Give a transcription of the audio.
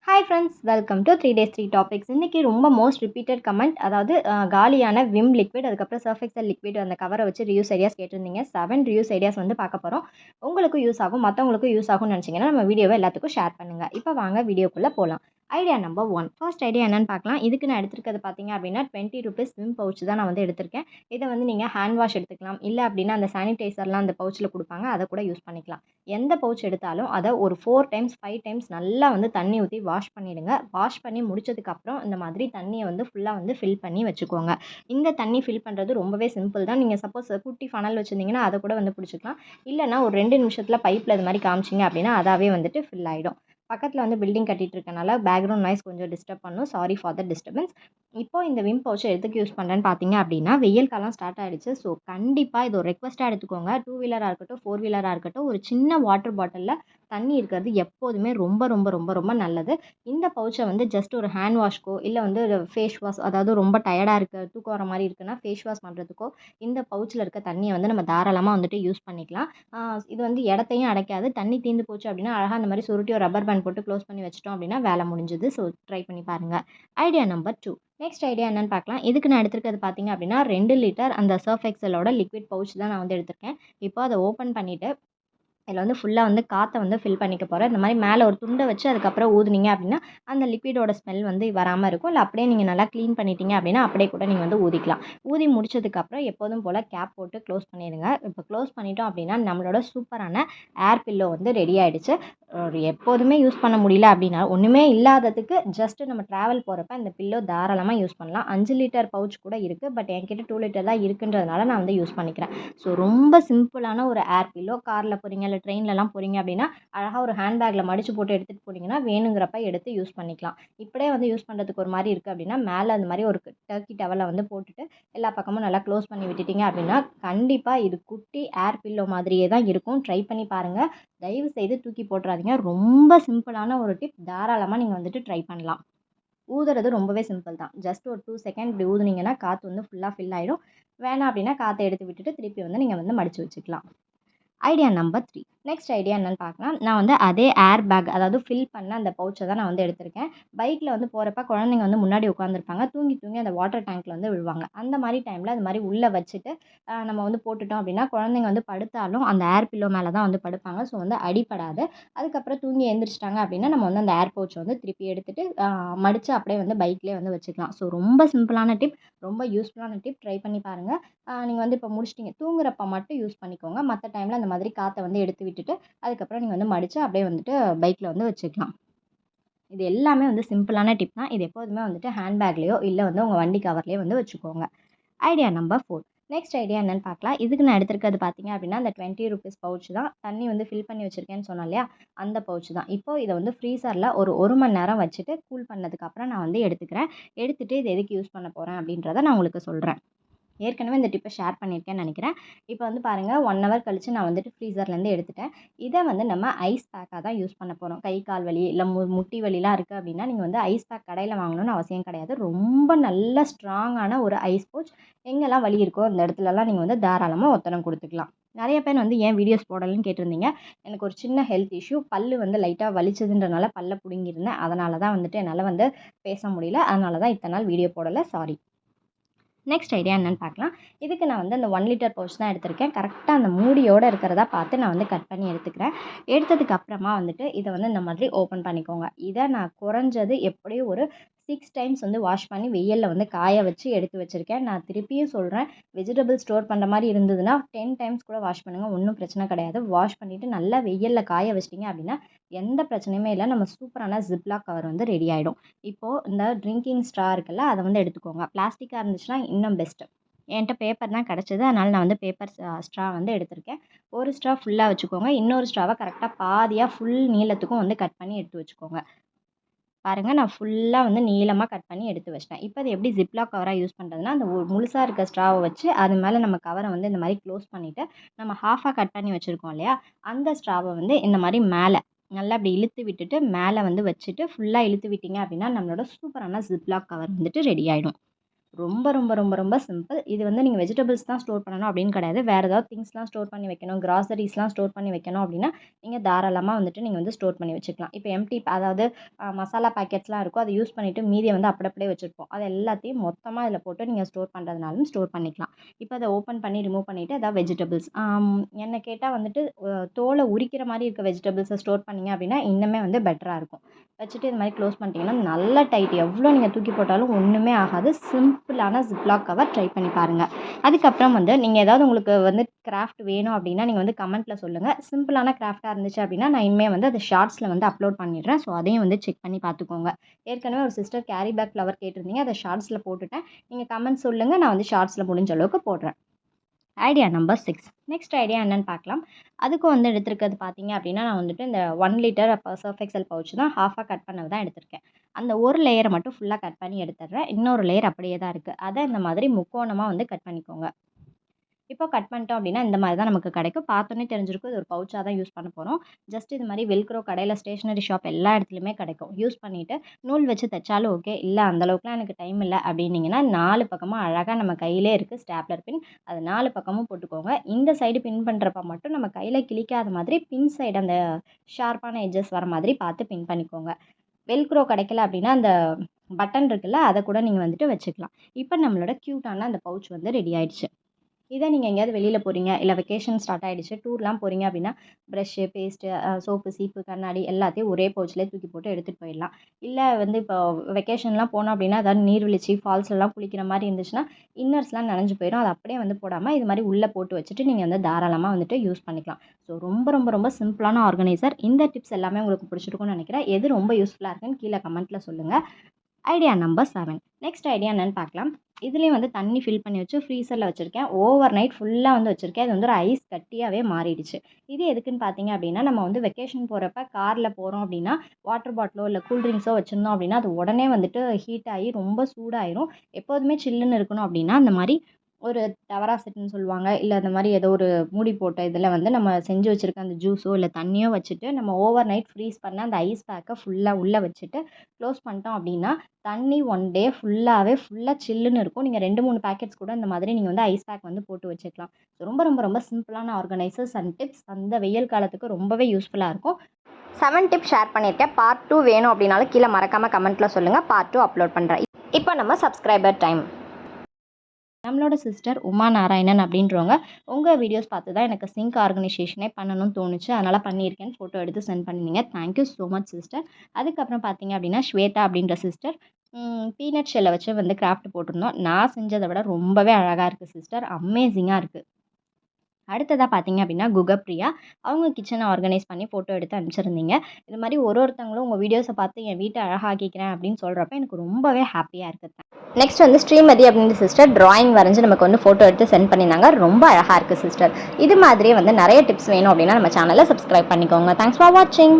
Hi friends, welcome to 3 days 3 topics. இன்றைக்கி ரொம்ப most repeated comment, அதாவது காலியான விம் லிக்விட், அதுக்கப்புறம் சர்ஃப் எக்ஸல் லிக்விட் அந்த கவரை வச்சு ரியூஸ் ஐடியாஸ் கேட்டிருந்தீங்க. 7 ரியூஸ் ஐடியாஸ் வந்து பார்க்க போகிறோம். உங்களுக்கும் யூஸ் ஆகும், மற்றவங்களுக்கும் யூஸ் ஆகும்னு நினச்சிங்கன்னா நம்ம வீடியோவை எல்லாத்துக்கும் ஷேர் பண்ணுங்கள். இப்போ வாங்க வீடியோக்குள்ளே போகலாம். ஐடியா நம்பர் 1, ஃபர்ஸ்ட் ஐடியா என்னென்னு பார்க்கலாம். இதுக்கு நான் எடுத்துருக்கிறது பார்த்தீங்க அப்படின்னா 20 rupees விம் பவுச் தான் நான் வந்து எடுத்திருக்கேன். இதை வந்து நீங்கள் ஹேண்ட் வாஷ் எடுத்துக்கலாம், இல்லை அப்படின்னா அந்த சானிடைசர்லாம் அந்த பவுச்சில் கொடுப்பாங்க, அதை கூட யூஸ் பண்ணிக்கலாம். எந்த பவுச் எடுத்தாலும் அதை ஒரு 4 times 5 times நல்லா வந்து தண்ணி ஊற்றி வாஷ் பண்ணிவிடுங்க. வாஷ் பண்ணி முடிச்சதுக்கப்புறம் இந்த மாதிரி தண்ணியை வந்து ஃபுல்லாக வந்து ஃபில் பண்ணி வச்சுக்கோங்க. இந்த தண்ணி ஃபில் பண்ணுறது ரொம்பவே சிம்பிள் தான். நீங்கள் சப்போஸ் குட்டி ஃபனல் வச்சுருந்தீங்கன்னா அதை கூட வந்து பிடிச்சிக்கலாம். இல்லைனா ஒரு 2 நிமிஷத்தில் பைப்பில் இது மாதிரி காமிச்சிங்க அப்படின்னா அதாவே வந்துட்டு ஃபில் ஆகிடும். பக்கத்தில் வந்து பில்டிங் கட்டிகிட்டு இருக்கனால பேக்ரவுண்ட் நாய்ஸ் கொஞ்சம் டிஸ்டர்ப் பண்ணும். Sorry for the disturbance. இப்போது இந்த விம் பவுச்சை எதுக்கு யூஸ் பண்ணுறேன்னு பார்த்தீங்க அப்படின்னா, வெயில் காலம் ஸ்டார்ட் ஆகிடுச்சு. ஸோ கண்டிப்பாக இது ஒரு ரெக்வஸ்ட்டாக எடுத்துக்கோங்க. 2 வீலராக இருக்கட்டும், 4 வீலராக இருக்கட்டும், ஒரு சின்ன வாட்டர் பாட்டிலில் தண்ணி இருக்கிறது எப்போதுமே ரொம்ப ரொம்ப ரொம்ப ரொம்ப நல்லது. இந்த பவுச்சை வந்து ஜஸ்ட் ஒரு ஹேண்ட் வாஷ்க்கோ, இல்லை வந்து ஃபேஸ் வாஷ், அதாவது ரொம்ப டயர்டாக இருக்குது, தூக்கம் வர மாதிரி இருக்குன்னா ஃபேஸ் வாஷ் பண்ணுறதுக்கோ இந்த பவுச்சில் இருக்க தண்ணியை வந்து நம்ம தாராளமாக வந்துட்டு யூஸ் பண்ணிக்கலாம். இது வந்து இடத்தையும் அடைக்காது. தண்ணி தீர்ந்து போச்சு அப்படின்னா அழகாக அந்த மாதிரி சுருட்டி ஒரு ரப்பர் பேண்ட் போட்டு க்ளோஸ் பண்ணி வச்சிட்டோம் அப்படின்னா வேலை முடிஞ்சுது. ஸோ ட்ரை பண்ணி பாருங்கள். ஐடியா நம்பர் 2, நெக்ஸ்ட் ஐடியா என்னென்னு பார்க்கலாம். இதுக்கு நான் எடுத்துருக்கிறது பார்த்தீங்க அப்படின்னா 2 லிட்டர் அந்த சர்ஃப் எக்ஸலோட லிக்விட் பவுச் தான் நான் வந்து எடுத்திருக்கேன். இப்போ அதை ஓப்பன் பண்ணிவிட்டு இதில் வந்து ஃபுல்லாக வந்து காற்றை வந்து ஃபில் பண்ணிக்க போகிறேன். இந்த மாதிரி மேலே ஒரு துண்டை வச்சு அதுக்கப்புறம் ஊதுனீங்க அப்படின்னா அந்த லிக்விடோட ஸ்மெல் வந்து வராமல் இருக்கும். இல்லை அப்படியே நீங்கள் நல்லா க்ளீன் பண்ணிட்டீங்க அப்படின்னா அப்படியே கூட நீங்கள் வந்து ஊதிக்கலாம். ஊதி முடிச்சதுக்கப்புறம் எப்போதும் போல் கேப் போட்டு க்ளோஸ் பண்ணிடுங்க. இப்போ க்ளோஸ் பண்ணிட்டோம் அப்படின்னா நம்மளோட சூப்பரான ஏர் பில்லோ வந்து ரெடி ஆகிடுச்சு. எப்போதுமே யூஸ் பண்ண முடியல அப்படின்னா, ஒன்றுமே இல்லாததுக்கு ஜஸ்ட்டு நம்ம ட்ராவல் போகிறப்ப இந்த பில்லோ தாராளமாக யூஸ் பண்ணலாம். 5 லிட்டர் பவுச் கூட இருக்குது. பட் என்கிட்ட 2 லிட்டர் தான் இருக்குன்றதுனால நான் வந்து யூஸ் பண்ணிக்கிறேன். ஸோ ரொம்ப சிம்பிளான ஒரு ஏர் பில்லோ. காரில் போகிறீங்க இல்லை ட்ரெயின்லலாம் போகிறீங்க அப்படின்னா அழகாக ஒரு ஹேண்ட் பேக்கில் மடித்து போட்டு எடுத்துகிட்டு போனீங்கன்னா வேணுங்கிறப்ப எடுத்து யூஸ் பண்ணிக்கலாம். இப்படியே வந்து யூஸ் பண்ணுறதுக்கு ஒரு மாதிரி இருக்குது அப்படின்னா மேலே அந்த மாதிரி ஒரு டர்க்கி டவலை வந்து போட்டுட்டு எல்லா பக்கமும் நல்லா க்ளோஸ் பண்ணி விட்டுட்டீங்க அப்படின்னா கண்டிப்பாக இது குட்டி ஏர் பில்லோ மாதிரியே தான் இருக்கும். ட்ரை பண்ணி பாருங்கள். தயவு செய்து தூக்கி போட்டுறாதீங்க. ரொம்ப சிம்பிளான ஒரு டிப். தாராளமாக நீங்கள் வந்துட்டு ட்ரை பண்ணலாம். ஊதுறது ரொம்பவே சிம்பிள் தான். ஜஸ்ட் ஒரு 2 செகண்ட் இப்படி ஊதுனீங்கன்னா காற்று வந்து ஃபுல்லாக ஃபில் ஆகிடும். வேணாம் அப்படின்னா காற்றை எடுத்து விட்டுட்டு திருப்பி வந்து நீங்கள் வந்து மடித்து வச்சுக்கலாம். ஐடியா நம்பர் 3, நெக்ஸ்ட் ஐடியா என்னென்னு பார்க்கலாம். நான் வந்து அதே ஏர் பேக், அதாவது ஃபில் பண்ண அந்த பவுச்சை தான் நான் வந்து எடுத்திருக்கேன். பைக்கில் வந்து போகிறப்ப குழந்தைங்க வந்து முன்னாடி உட்காந்துருப்பாங்க. தூங்கி தூங்கி அந்த வாட்டர் டேங்க்கில் வந்து விழுவாங்க. அந்த மாதிரி டைமில் அது மாதிரி உள்ளே வச்சுட்டு நம்ம வந்து போட்டுட்டோம் அப்படின்னா குழந்தைங்க வந்து படுத்தாலும் அந்த ஏர் பில்லோ மேலே தான் வந்து படுப்பாங்க. ஸோ வந்து அடிப்படாது. அதுக்கப்புறம் தூங்கி எழுந்திரிச்சிட்டாங்க அப்படின்னா நம்ம வந்து அந்த ஏர் பவுச்சை வந்து திருப்பி எடுத்துகிட்டு மடித்து அப்படியே வந்து பைக்லேயே வந்து வச்சுக்கலாம். ஸோ ரொம்ப சிம்பிளான டிப், ரொம்ப யூஸ்ஃபுல்லான டிப். ட்ரை பண்ணி பாருங்கள். நீங்கள் வந்து இப்போ முடிச்சிட்டிங்க, தூங்குறப்ப மட்டும் யூஸ் பண்ணிக்கோங்க. மற்ற டைமில் அந்த மாதிரி காற்றை வந்து எடுத்து விட்டுட்டு அதுக்கப்புறம் நீங்கள் வந்து மடித்து அப்படியே வந்துட்டு பைக்கில் வந்து வச்சுக்கலாம். இது எல்லாமே வந்து சிம்பிளான டிப் தான். இது எப்போதுமே வந்துட்டு ஹேண்ட் பேக்லேயோ இல்லை வந்து உங்கள் வண்டி கவர்லேயோ வந்து வச்சுக்கோங்க. ஐடியா நம்பர் 4, நெக்ஸ்ட் ஐடியா என்னென்னு பார்க்கலாம். இதுக்கு நான் எடுத்துருக்கிறது பார்த்தீங்க அப்படின்னா அந்த 20 rupees பவுச் தான். தண்ணி வந்து ஃபில் பண்ணி வச்சுருக்கேன்னு சொன்னேன் இல்லையா, அந்த பவுச் தான். இப்போது இதை வந்து ஃப்ரீசரில் ஒரு 1 மணி நேரம் வச்சுட்டு கூல் பண்ணதுக்கப்புறம் நான் வந்து எடுத்துக்கிறேன். எடுத்துகிட்டு இது எதுக்கு யூஸ் பண்ண போகிறேன் அப்படின்றத நான் உங்களுக்கு சொல்கிறேன். ஏற்கனவே இந்த டிப்பை ஷேர் பண்ணியிருக்கேன்னு நினைக்கிறேன். இப்போ வந்து பாருங்கள், 1 hour கழித்து நான் வந்துட்டு ஃப்ரீசர்லேருந்து எடுத்துட்டேன். இதை வந்து நம்ம ஐஸ் பேக்காக தான் யூஸ் பண்ண போகிறோம். கை கால் வலி இல்லை முட்டி வலிலாம் இருக்குது அப்படின்னா நீங்கள் வந்து ஐஸ் பேக் கடையில் வாங்கணும்னு அவசியம் கிடையாது. ரொம்ப நல்ல ஸ்ட்ராங்கான ஒரு ஐஸ் பவுச். எங்கெல்லாம் வலி இருக்கோ அந்த இடத்துலலாம் நீங்கள் வந்து தாராளமாக ஒத்தடம் கொடுத்துக்கலாம். நிறைய பேர் வந்து ஏன் வீடியோஸ் போடலன்னு கேட்டிருந்தீங்க. எனக்கு ஒரு சின்ன ஹெல்த் இஷ்யூ, பல்லு வந்து லைட்டாக வலிச்சதுன்றனால பல்ல பிடுங்கியிருந்தேன். அதனால தான் வந்துட்டு என்னால் வந்து பேச முடியல. அதனால தான் இத்தனை நாள் வீடியோ போடலை, சாரி. நெக்ஸ்ட் ஐடியா என்னென்னு பார்க்கலாம். இதுக்கு நான் வந்து அந்த 1 லிட்டர் பவுச் தான் எடுத்திருக்கேன். கரெக்டாக அந்த மூடியோடு இருக்கிறதா பார்த்து நான் வந்து கட் பண்ணி எடுத்துக்கிறேன். எடுத்ததுக்கு அப்புறமா வந்துட்டு இதை வந்து இந்த மாதிரி ஓப்பன் பண்ணிக்கோங்க. இதை நான் குறைஞ்சது எப்படியும் ஒரு 6 times வந்து வாஷ் பண்ணி வெயிலில் வந்து காய வச்சு எடுத்து வச்சுருக்கேன். நான் திருப்பியும் சொல்கிறேன், வெஜிடபிள் ஸ்டோர் பண்ணுற மாதிரி இருந்ததுன்னா 10 times கூட வாஷ் பண்ணுங்கள், ஒன்றும் பிரச்சனை கிடையாது. வாஷ் பண்ணிவிட்டு நல்லா வெயிலில் காய வச்சிட்டிங்க அப்படின்னா எந்த பிரச்சனையுமே இல்லை. நம்ம சூப்பரான ஜிப்லாக் கவர் வந்து ரெடி ஆகிடும். இப்போது இந்த ட்ரிங்கிங் ஸ்ட்ரா இருக்குல்ல, அதை வந்து எடுத்துக்கோங்க. பிளாஸ்டிக்காக இருந்துச்சுன்னா இன்னும் பெஸ்ட்டு. என்கிட்ட பேப்பர் தான் கிடச்சிது, அதனால் நான் வந்து பேப்பர் ஸ்ட்ரா வந்து எடுத்திருக்கேன். ஒரு ஸ்ட்ரா ஃபுல்லாக வச்சுக்கோங்க. இன்னொரு ஸ்ட்ராவை கரெக்டாக பாதியாக ஃபுல் நீளத்துக்கும் வந்து கட் பண்ணி எடுத்து வச்சுக்கோங்க. பாருங்கள், நான் ஃபுல்லாக வந்து நீளமாக கட் பண்ணி எடுத்து வச்சிட்டேன். இப்போ அது எப்படி ஜிப்லாக் கவராக யூஸ் பண்ணுறதுன்னா, அந்த முழுசாக இருக்க ஸ்ட்ராவை வச்சு அது மேலே நம்ம கவரை வந்து இந்த மாதிரி க்ளோஸ் பண்ணிவிட்டு நம்ம ஹாஃபாக கட் பண்ணி வச்சுருக்கோம் இல்லையா, அந்த ஸ்ட்ராவை வந்து இந்த மாதிரி மேலே நல்லா அப்படி இழுத்து விட்டுட்டு மேலே வந்து வச்சுட்டு ஃபுல்லாக இழுத்து விட்டீங்க அப்படின்னா நம்மளோட சூப்பரான ஜிப்லாக் கவர் வந்துட்டு ரெடி ஆகிடும். ரொம்ப ரொம்ப ரொம்ப ரொம்ப சிம்பிள். இது வந்து நீங்க வெஜிடபிள்ஸ் தான் ஸ்டோர் பண்ணணும் அப்படின்னு கிடையாது. வேறு ஏதாவது திங்ஸ்லாம் ஸ்டோர் பண்ணி வைக்கணும், கிராசரிஸ்லாம் ஸ்டோர் பண்ணி வைக்கணும் அப்படின்னா, நீங்க தாராளமா வந்துட்டு நீங்க வந்து ஸ்டோர் பண்ணி வச்சுக்கலாம். இப்போ எம்ப்டி அதாவது மசாலா பேக்கெட்ஸ்லாம் இருக்கும். அத யூஸ் பண்ணிட்டு மீதிய வந்து அப்படியே வச்சிருப்போம். அது எல்லாத்தையும் மொத்தமா இதில போட்டு நீங்க ஸ்டோர் பண்ணுறதுனாலும் ஸ்டோர் பண்ணிக்கலாம். இப்போ அத ஓப்பன் பண்ணி ரிமூவ் பண்ணிட்டு ஏதாவது வெஜிடபிள்ஸ் என்ன கேட்டா வந்துட்டு தோல உரிக்கிற மாரி இருக்க வெஜிடபிள்ஸ ஸ்டோர் பண்ணீங்க அப்படின்னா, இன்னுமே வந்து பெட்டரா இருக்கும். வச்சுட்டு இது மாரி க்ளோஸ் பண்ணிட்டீங்கன்னா, நல்லா டைட் எவ்வளோ நீங்க தூக்கி போட்டாலும் ஒண்ணுமே ஆகாது. சிம்பிளான ஜிப்லாக் கவர் ட்ரை பண்ணி பாருங்க. அதுக்கப்புறம் வந்து நீங்க ஏதாவது உங்களுக்கு வந்து கிராஃப்ட் வேணும் அப்படின்னா, நீங்க வந்து கமெண்ட்ல சொல்லுங்க. சிம்பிளான கிராஃப்ட்டா இருந்துச்சு அப்படின்னா, நான் இனிமே வந்து அத ஷார்ட்ஸ்ல வந்து அப்லோட் பண்ணிடுறேன். ஸோ அதையும் வந்து செக் பண்ணி பார்த்துக்கோங்க. ஏற்கனவே ஒரு சிஸ்டர் கேரி பேக் ஃப்ளவர் கேட்டிருந்தீங்க. அத ஷார்ட்ஸ்ல போட்டுட்டேன். நீங்க கமெண்ட் சொல்லுங்க. நான் வந்து ஷார்ட்ஸ்ல முடிஞ்ச அளவுக்கு போடுறேன். Idea number 6. நெக்ஸ்ட் ஐடியா என்னன்னு பார்க்கலாம். அதுக்கும் வந்து எடுத்திருக்கிறது பார்த்தீங்க அப்படின்னா, நான் வந்துட்டு இந்த 1 லிட்டர் சர்ஃப் எக்ஸல் பவுச் தான் ஹாஃபா கட் பண்ணது தான் எடுத்திருக்கேன். அந்த ஒரு லேயர மட்டும் ஃபுல்லா கட் பண்ணி எடுத்துடுறேன். இன்னொரு லேயர் அப்படியே தான் இருக்கு. அத இந்த மாதிரி முக்கோணமா வந்து கட் பண்ணிக்கோங்க. இப்போ கட் பண்ணிட்டோம் அப்படின்னா, இந்த மாதிரி தான் நமக்கு கிடைக்கும். பார்த்தோன்னே தெரிஞ்சிருக்கும். இது ஒரு பவுச்சா தான் யூஸ் பண்ண போறோம். ஜஸ்ட் இது மாரி வெல்க்ரோ கடையில ஸ்டேஷனரி ஷாப் எல்லா இடத்துலயுமே கிடைக்கும். யூஸ் பண்ணிட்டு நூல் வச்சு தைச்சாலும் ஓகே. இல்ல அந்த அளவுக்குலாம் எனக்கு டைம் இல்ல அப்படின்னீங்கன்னா, 4 பக்கமும் அழகா நம்ம கையிலே இருக்கு ஸ்டேப்லர் பின். அது 4 பக்கமும் போட்டுக்கோங்க. இந்த சைடு பின் பண்றப்ப மட்டும் நம்ம கையில கிழிக்காத மாதிரி பின் சைடு அந்த ஷார்ப்பான எட்ஜஸ் வர மாதிரி பார்த்து பின் பண்ணிக்கோங்க. வெல்க்ரோ கிடைக்கல அப்படின்னா, அந்த பட்டன் இருக்குல்ல, அத கூட நீங்க வந்துட்டு வச்சுக்கலாம். இப்போ நம்மளோட கியூட்டான அந்த பவுச் வந்து ரெடி ஆயிடுச்சு. இதே நீங்க எங்கேயாவது வெளியில போறீங்க, இல்ல வெக்கேஷன் ஸ்டார்ட் ஆயிடுச்சு, டூர்லாம் போறீங்க அப்படின்னா, பிரஷ்ஷு, பேஸ்ட்டு, சோப்பு, சீப்பு, கண்ணாடி எல்லாத்தையும் ஒரே பவுச்லேயே தூக்கி போட்டு எடுத்துட்டு போயிடலாம். இல்ல வந்து இப்போ வெக்கேஷன்லாம் போனோம் அப்படின்னா, ஏதாவது நீர்வீழ்ச்சி, ஃபால்ஸ்லலாம் குளிக்கிற மாரி இருந்துச்சுன்னா, இன்னர்ஸ்லாம் நனைஞ்சு போயிரும். அத அப்படியே வந்து போடாம, இது மாரி உள்ள போட்டு வச்சுட்டு, நீங்க வந்து தாராளமா வந்துட்டு யூஸ் பண்ணிக்கலாம். ஸோ ரொம்ப ரொம்ப ரொம்ப சிம்பிளான ஆர்கனைசர். இந்த டிப்ஸ் எல்லாமே உங்களுக்கு பிடிச்சிருக்கும்னு நெனைக்கிறேன். எது ரொம்ப யூஸ்ஃபுல்லா இருக்குன்னு கீழ கமெண்ட்ல சொல்லுங்க. Idea number 7. நெக்ஸ்ட் ஐடியா என்னன்னு பார்க்கலாம். இதுலேயும் வந்து தண்ணி ஃபில் பண்ணி வச்சு ஃப்ரீசரில் வச்சுருக்கேன். ஓவர் நைட் ஃபுல்லாக வந்து வச்சுருக்கேன். அது வந்து ஒரு ஐஸ் கட்டியாகவே மாறிடுச்சு. இது எதுக்குன்னு பார்த்தீங்க அப்படின்னா, நம்ம வந்து வெக்கேஷன் போகிறப்ப காரில் போகிறோம் அப்படின்னா, வாட்டர் பாட்டிலோ இல்லை கூல் ட்ரிங்க்ஸோ வச்சுருந்தோம் அப்படின்னா, அது உடனே வந்துட்டு ஹீட் ஆகி ரொம்ப சூடாயிரும். எப்போதுமே சில்லுன்னு இருக்கணும் அப்படின்னா, அந்த மாதிரி ஒரு டவரா செட்டுன்னு சொல்லுவாங்க. இல்ல அந்த மாரி ஏதோ ஒரு மூடி போட்ட இதில வந்து நம்ம செஞ்சு வச்சிருக்க அந்த ஜூஸோ, இல்ல தண்ணியோ வச்சுட்டு, நம்ம ஓவர் நைட் ஃப்ரீஸ் பண்ண அந்த ஐஸ் பேக்க ஃபுல்லா உள்ள வச்சுட்டு, க்ளோஸ் பண்ணிட்டோம் அப்டின்னா, தண்ணி 1 டே ஃபுல்லா சில்லுன்னு இருக்கும். நீங்க 2, 3 பேக்கெட்ஸ் கூட இந்த மாதிரி நீங்க வந்து ஐஸ் பேக் வந்து போட்டு வச்சுக்கலாம். ரொம்ப ரொம்ப ரொம்ப சிம்பிளான ஆர்கனைசர்ஸ் அண்ட் டிப்ஸ். அந்த வெயில் காலத்துக்கு ரொம்பவே யூஸ்ஃபுல்லா இருக்கும். 7 டிப்ஸ் ஷேர் பண்ணியிருக்கேன். பார்ட் 2 வேணும் அப்டின்னாலும் கீழ மறக்காம கமெண்ட்ல சொல்லுங்க. பார்ட் 2 அப்லோட் பண்றேன். இப்போ நம்ம சப்ஸ்கிரைபர் டைம். நம்மளோட சிஸ்டர் உமா நாராயணன் அப்படின்றவங்க உங்கள் வீடியோஸ் பார்த்து தான் எனக்கு சிங்க் ஆர்கனைசேஷனே பண்ணணும்னு தோணுச்சு. அதனால் பண்ணியிருக்கேன்னு ஃபோட்டோ எடுத்து சென்ட் பண்ணியிருந்தீங்க. Thank you so much sister. அதுக்கப்புறம் பார்த்தீங்க அப்படின்னா ஸ்வேதா அப்படின்ற சிஸ்டர் பீனட் ஷெல்லை வச்சு வந்து கிராஃப்ட் போட்டிருந்தோம். நான் செஞ்சதை விட ரொம்பவே அழகாக இருக்குது சிஸ்டர். அமேசிங்காக இருக்குது. அடுத்ததாக பார்த்தீங்க அப்படின்னா குகப்பிரியா அவங்க கிச்சனை ஆர்கனைஸ் பண்ணி ஃபோட்டோ எடுத்து அனுப்பிச்சிருந்தீங்க. இது மாதிரி ஒருத்தவங்களும் உங்கள் வீடியோஸை பார்த்து என் வீட்டை அழகாக்கிக்கிறேன் அப்படின்னு சொல்கிறப்ப எனக்கு ரொம்பவே ஹாப்பியாக இருக்குது. நெக்ஸ்ட் வந்து ஸ்ரீமதி அப்படின்ற சிஸ்டர் டிராயிங் வரைஞ்சி நமக்கு வந்து ஃபோட்டோ எடுத்து சென்ட் பண்ணியிருந்தாங்க. ரொம்ப அழகாக இருக்குது சிஸ்டர். இது மாதிரியே வந்து நிறைய டிப்ஸ் வேணும் அப்படின்னா நம்ம சேனலை சப்ஸ்கிரைப் பண்ணிக்கோங்க. தேங்க்ஸ் ஃபார் வாட்சிங்.